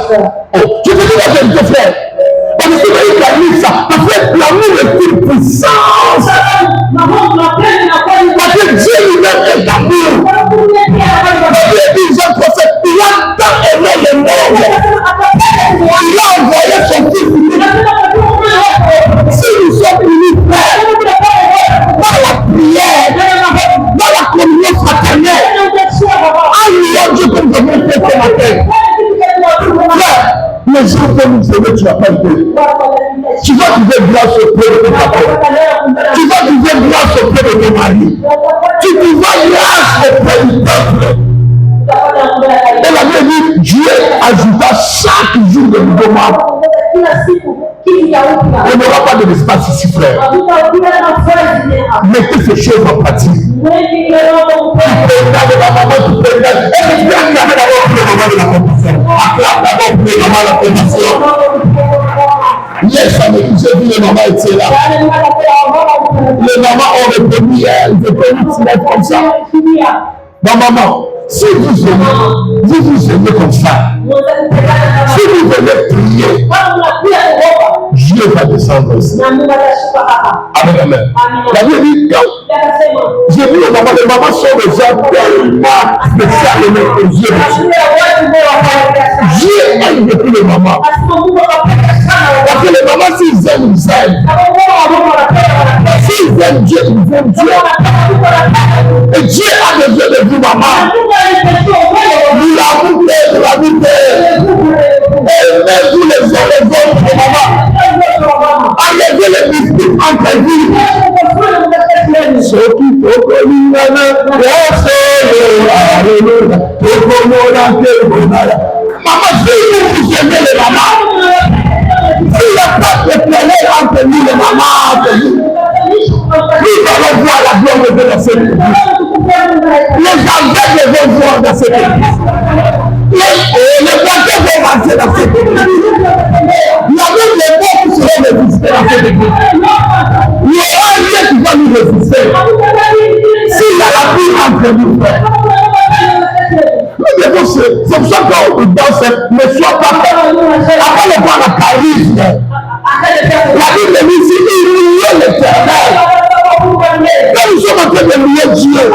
Oh, je te dis la vérité, frère. Parce que tu as mis ça. En fait, l'amour est une puissance. Parce que Dieu lui-même est d'amour. Dieu dit, je prophète, il a tant aimé le monde. Il a envoyé son fils unique. Si nous sommes unis, frère, dans la prière, dans la communion fraternelle, en louant Dieu comme je l'ai fait ce matin. Frère, les gens peuvent nous aimer, tu n'as pas idée. Tu vas trouver grâce auprès de ton papa. Tu vas trouver grâce auprès de ton mari. Tu trouveras grâce auprès du peuple. Et la Bible dit, Dieu ajouta chaque jour de nouveaux membres. On n'aura pas de l'espace ici, frère. Mettez ces choses en pratique. Tu peux regarder la maman, tu peux regarder. Et tu peux acclamer d'abord pour le moment de la compétition. Acclame d'abord pour le moment de la compétition. Yes, j'ai vu les mamans étaient là. Les mamans ont répondu, elles étaient utiles comme ça. Ma maman, si vous aimez comme ça, si vous venez prier, Dieu va descendre aussi. Amen, amen. La Bible dit, j'ai vu les mamans sont des gens tellement spéciales aux yeux de Dieu. Dieu aime beaucoup les mamans. Parce que les mamans, s'ils aiment, ils aiment. S'ils aiment Dieu, ils aiment Dieu. Et Dieu a besoin de vous, maman. Vous la montez. Aimez-vous les uns les autres, maman. Enlevez les mystiques entre vous. Ce qui peut conduire maman, si vous aimez les mamans, s'il n'y a pas de querelle entre nous, les mamans, entre nous, nous allons voir la gloire de Dieu dans cette église. Les aveugles vont voir dans cette église. Les boiteux vont marcher dans cette église. Il y a même les morts qui seront les visiter dans cette église. Il y aura un Dieu qui va nous résister. S'il y a la vie entre nous, frère. C'est pour ça qu'on danse, ne sois pas fait. Après le voir la charisme. La Bible dit si il louait l'Éternel. Quand nous sommes en train de louer Dieu,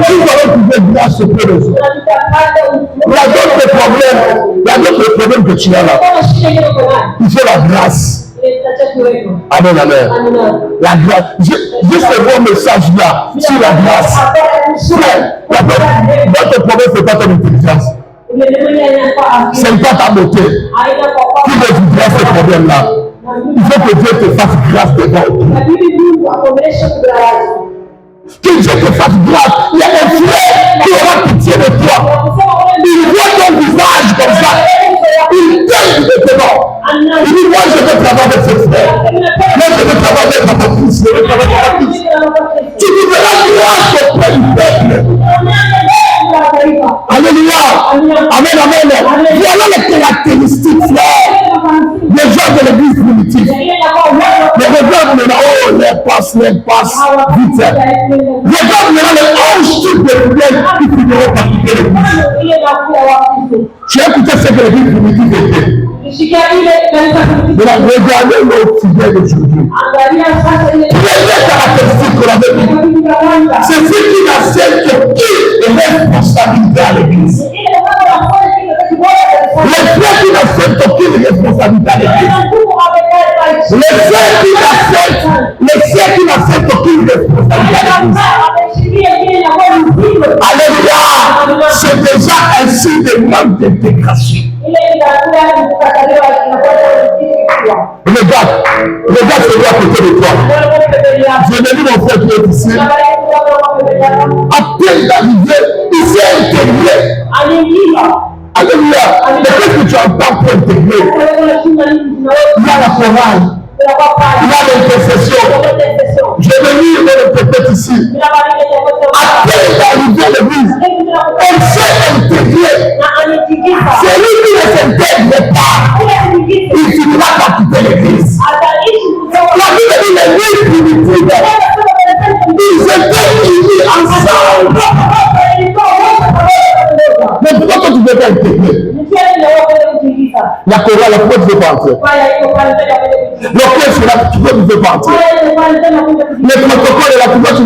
nous allons trouver grâce auprès de Dieu. Il y a d'autres problèmes que tu as là. Il faut la grâce. Amen, amen. La grâce. Juste le bon message là, sur la grâce. Votre problème, ce n'est pas ton intelligence. Ce n'est pas ta beauté qui va vous grâce ce problème-là. Il faut que Dieu te fasse grâce devant. Que Dieu te fasse grâce. Il y a un frère qui aura pitié de toi. Il voit ton visage comme ça. Il t'aime maintenant. Il dit, moi je vais travailler avec ce frère. Moi je vais travailler avec ma fils. Je vais travailler avec ma fils. Tu nous verras grâce auprès du peuple. Alléluia. Amen, amen. Voilà les caractéristiques, frère. Les gens de l'église primitive. Les regarde maintenant, oh, les passes, vite. Regarde maintenant les 11 types de problèmes qui finiront par quitter l'église. Tu as écouté ce que l'église primitive était. Regardez l'autre fidèle d'aujourd'hui. Première caractéristique qu'on avait dit, c'est ce qui n'accepte aucune responsabilité à l'église. Les frères qui n'acceptent aucune responsabilité à l'église. Les frères qui n'acceptent aucune responsabilité à l'église. Alléluia. C'est déjà un signe de manque d'intégration. Regarde celui à côté de toi. Je me dis mon frère qui est ici. À peine d'arriver, il s'est intégré. Alléluia. Mais qu'est-ce que tu entends pour intégrer? Il y a la chorale. Il y a l'intercession. Je vais lire le prophète ici. À peine d'arriver à l'église, on s'est intégré. Celui qui ne s'intègre pas, il finira par quitter l'église. La Bible dit l'église primitive, ils étaient unis ensemble. Mais pourquoi tu ne veux pas intégrer? La chorale, pourquoi tu ne veux pas entrer? L'orchestre là, pourquoi tu ne veux pas entrer? Le protocole est là, pourquoi tu